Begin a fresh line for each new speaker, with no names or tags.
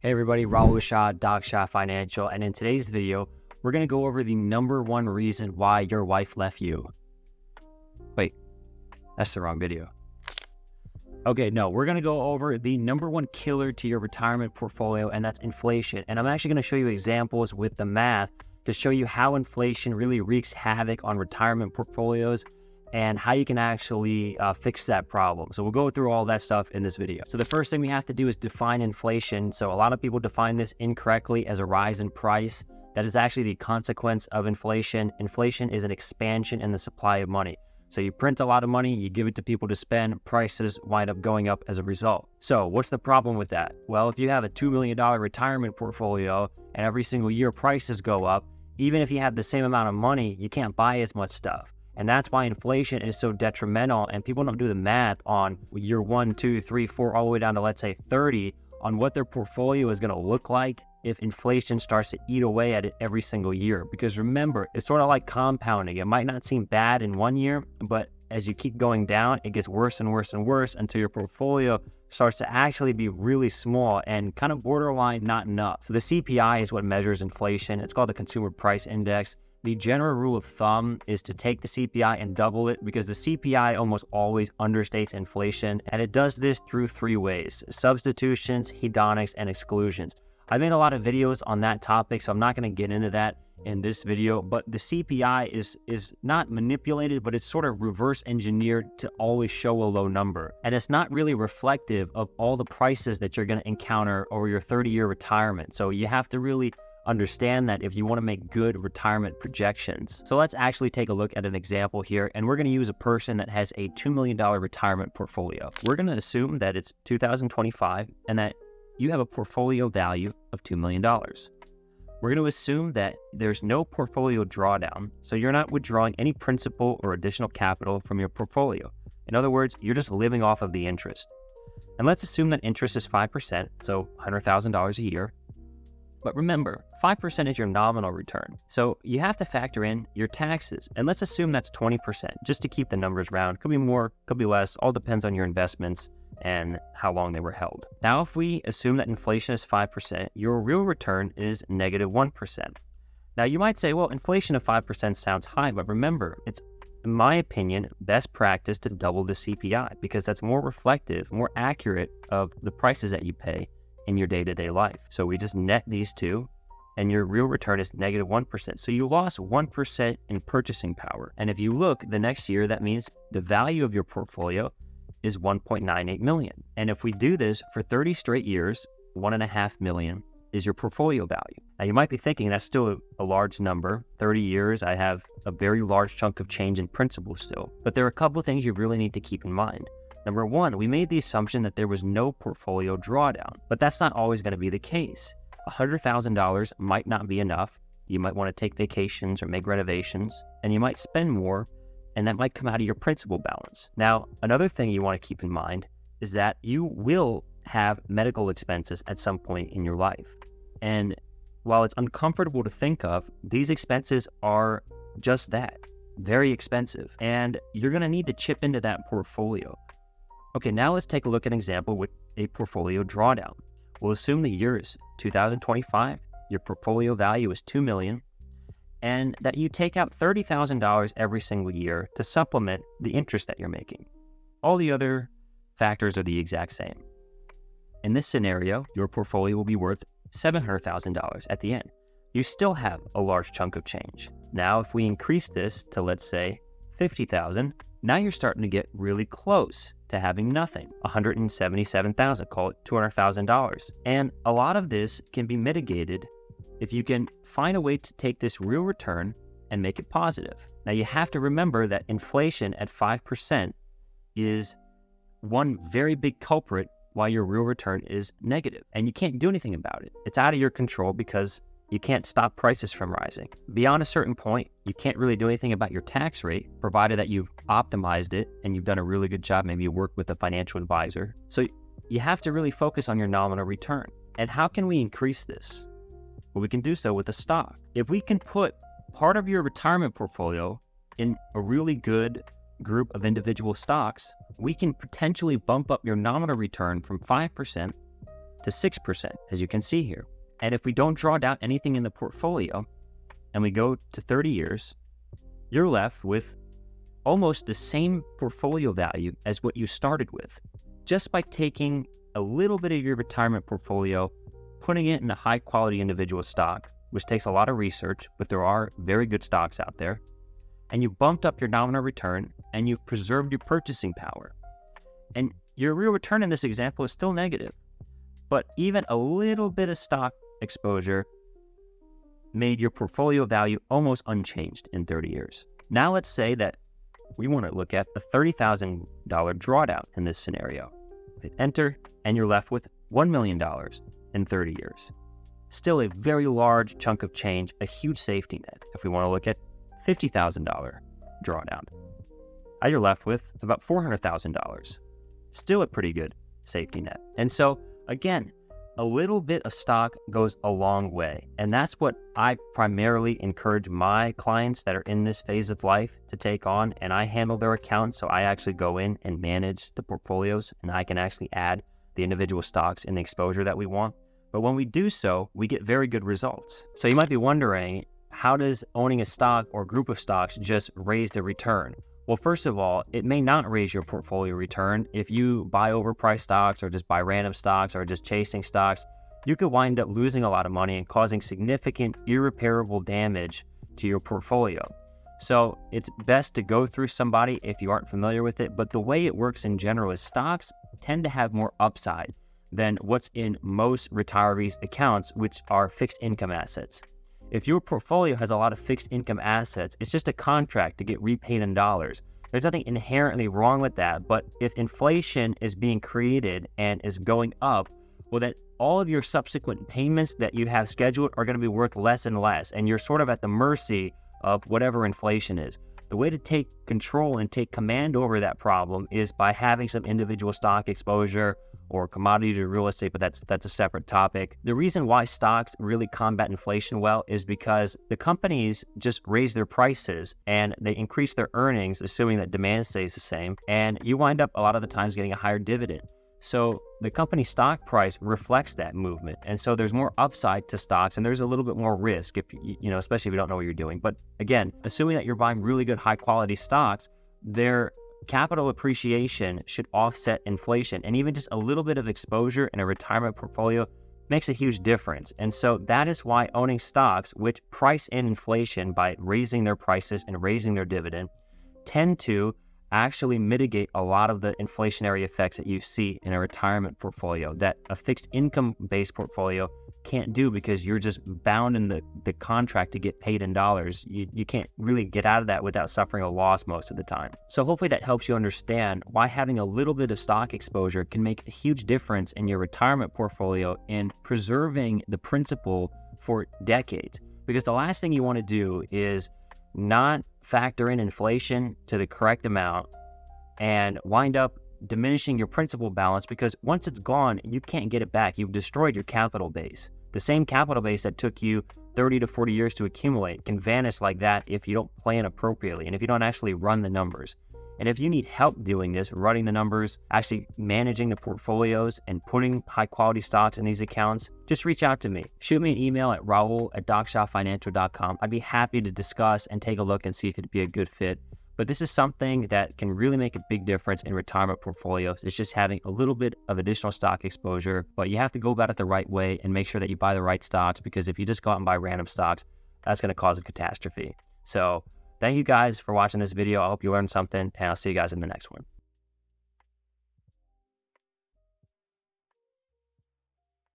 Hey everybody, Rahul Shah, Doc Shah Financial, and in today's video, we're going to go over the number one reason why your wife left you. Wait, that's the wrong video. Okay, no, we're going to go over the number one killer to your retirement portfolio, and that's inflation. And I'm actually going to show you examples with the math to show you how inflation really wreaks havoc on retirement portfolios and how you can actually fix that problem. So we'll go through all that stuff in this video. So the first thing we have to do is define inflation. So a lot of people define this incorrectly as a rise in price. That is actually the consequence of inflation. Inflation is an expansion in the supply of money. So you print a lot of money, you give it to people to spend, prices wind up going up as a result. So what's the problem with that? Well, if you have a $2 million retirement portfolio and every single year prices go up, even if you have the same amount of money, you can't buy as much stuff. And that's why inflation is so detrimental, and people don't do the math on year 1, 2, 3, 4, all the way down to, let's say, 30 on what their portfolio is going to look like if inflation starts to eat away at it every single year. Because remember, it's sort of like compounding. It might not seem bad in one year, but as you keep going down, it gets worse and worse and worse until your portfolio starts to actually be really small and kind of borderline not enough. So the CPI is what measures inflation. It's called the Consumer Price Index. The general rule of thumb is to take the CPI and double it, because the CPI almost always understates inflation, and it does this through three ways: substitutions, hedonics, and exclusions. I made a lot of videos on that topic, so I'm not going to get into that in this video, but the CPI is not manipulated, but it's sort of reverse engineered to always show a low number. And it's not really reflective of all the prices that you're going to encounter over your 30-year retirement. So you have to really understand that if you want to make good retirement projections. So let's actually take a look at an example here, and we're going to use a person that has a $2 million retirement portfolio. We're going to assume that it's 2025 and that you have a portfolio value of $2 million. We're going to assume that there's no portfolio drawdown, so you're not withdrawing any principal or additional capital from your portfolio. In other words, you're just living off of the interest. And let's assume that interest is 5%, so $100,000 a year. But remember, 5% is your nominal return. So you have to factor in your taxes. And let's assume that's 20%, just to keep the numbers round. Could be more, could be less, all depends on your investments and how long they were held. Now, if we assume that inflation is 5%, your real return is negative 1%. Now, you might say, well, inflation of 5% sounds high, but remember, it's, in my opinion, best practice to double the CPI, because that's more reflective, more accurate of the prices that you pay in your day-to-day life. So we just net these two, and your real return is negative 1%. So you lost 1% in purchasing power. And if you look the next year, that means the value of your portfolio is $1.98 million. And if we do this for 30 straight years, $1.5 million is your portfolio value. Now you might be thinking that's still a large number. 30 years, I have a very large chunk of change in principal still. But there are a couple of things you really need to keep in mind. Number one, we made the assumption that there was no portfolio drawdown, but that's not always going to be the case. $100,000 might not be enough. You might want to take vacations or make renovations, and you might spend more, and that might come out of your principal balance. Now, another thing you want to keep in mind is that you will have medical expenses at some point in your life. And while it's uncomfortable to think of, these expenses are just that, very expensive, and you're going to need to chip into that portfolio. Okay, now let's take a look at an example with a portfolio drawdown. We'll assume the year is 2025, your portfolio value is $2 million, and that you take out $30,000 every single year to supplement the interest that you're making. All the other factors are the exact same. In this scenario, your portfolio will be worth $700,000 at the end. You still have a large chunk of change. Now, if we increase this to, let's say, $50,000, now you're starting to get really close to having nothing. $177,000, call it $200,000. And a lot of this can be mitigated if you can find a way to take this real return and make it positive. Now you have to remember that inflation at 5% is one very big culprit why your real return is negative. And you can't do anything about it. It's out of your control because you can't stop prices from rising. Beyond a certain point, you can't really do anything about your tax rate, provided that you've optimized it and you've done a really good job. Maybe you work with a financial advisor. So you have to really focus on your nominal return. And how can we increase this? Well, we can do so with a stock. If we can put part of your retirement portfolio in a really good group of individual stocks, we can potentially bump up your nominal return from 5% to 6%, as you can see here. And if we don't draw down anything in the portfolio and we go to 30 years, you're left with almost the same portfolio value as what you started with, just by taking a little bit of your retirement portfolio, putting it in a high quality individual stock, which takes a lot of research, but there are very good stocks out there, and you bumped up your nominal return and you've preserved your purchasing power. And your real return in this example is still negative, but even a little bit of stock exposure made your portfolio value almost unchanged in 30 years. Now let's say that we want to look at a $30,000 drawdown in this scenario. Hit enter, and you're left with $1 million in 30 years. Still a very large chunk of change, a huge safety net. If we want to look at $50,000 drawdown, now you're left with about $400,000. Still a pretty good safety net. And so, again, a little bit of stock goes a long way. And that's what I primarily encourage my clients that are in this phase of life to take on. And I handle their accounts. So I actually go in and manage the portfolios, and I can actually add the individual stocks in the exposure that we want. But when we do so, we get very good results. So you might be wondering, how does owning a stock or group of stocks just raise the return? Well, first of all, it may not raise your portfolio return. If you buy overpriced stocks or just buy random stocks or just chasing stocks, you could wind up losing a lot of money and causing significant irreparable damage to your portfolio. So it's best to go through somebody if you aren't familiar with it. But the way it works in general is stocks tend to have more upside than what's in most retirees' accounts, which are fixed income assets. If your portfolio has a lot of fixed income assets, it's just a contract to get repaid in dollars. There's nothing inherently wrong with that, but if inflation is being created and is going up, well, then all of your subsequent payments that you have scheduled are going to be worth less and less, and you're sort of at the mercy of whatever inflation is. The way to take control and take command over that problem is by having some individual stock exposure or commodity to real estate, but that's a separate topic. The reason why stocks really combat inflation well is because the companies just raise their prices and they increase their earnings, assuming that demand stays the same, and you wind up a lot of the times getting a higher dividend. So the company stock price reflects that movement. And so there's more upside to stocks and there's a little bit more risk if especially if you don't know what you're doing. But again, assuming that you're buying really good high quality stocks, their capital appreciation should offset inflation, and even just a little bit of exposure in a retirement portfolio makes a huge difference. And so that is why owning stocks which price in inflation by raising their prices and raising their dividend tend to actually mitigate a lot of the inflationary effects that you see in a retirement portfolio that a fixed income based portfolio can't do, because you're just bound in the contract to get paid in dollars. You can't really get out of that without suffering a loss most of the time. So hopefully that helps you understand why having a little bit of stock exposure can make a huge difference in your retirement portfolio in preserving the principal for decades. Because the last thing you want to do is not factor in inflation to the correct amount and wind up diminishing your principal balance, because once it's gone, you can't get it back. You've destroyed your capital base. The same capital base that took you 30 to 40 years to accumulate can vanish like that if you don't plan appropriately and if you don't actually run the numbers. And if you need help doing this, running the numbers, actually managing the portfolios and putting high quality stocks in these accounts, just reach out to me. Shoot me an email at raul@dockshawfinancial.com. I'd be happy to discuss and take a look and see if it'd be a good fit. But this is something that can really make a big difference in retirement portfolios. It's just having a little bit of additional stock exposure, but you have to go about it the right way and make sure that you buy the right stocks, because if you just go out and buy random stocks, that's going to cause a catastrophe. So thank you guys for watching this video. I hope you learned something, and I'll see you guys in the next one.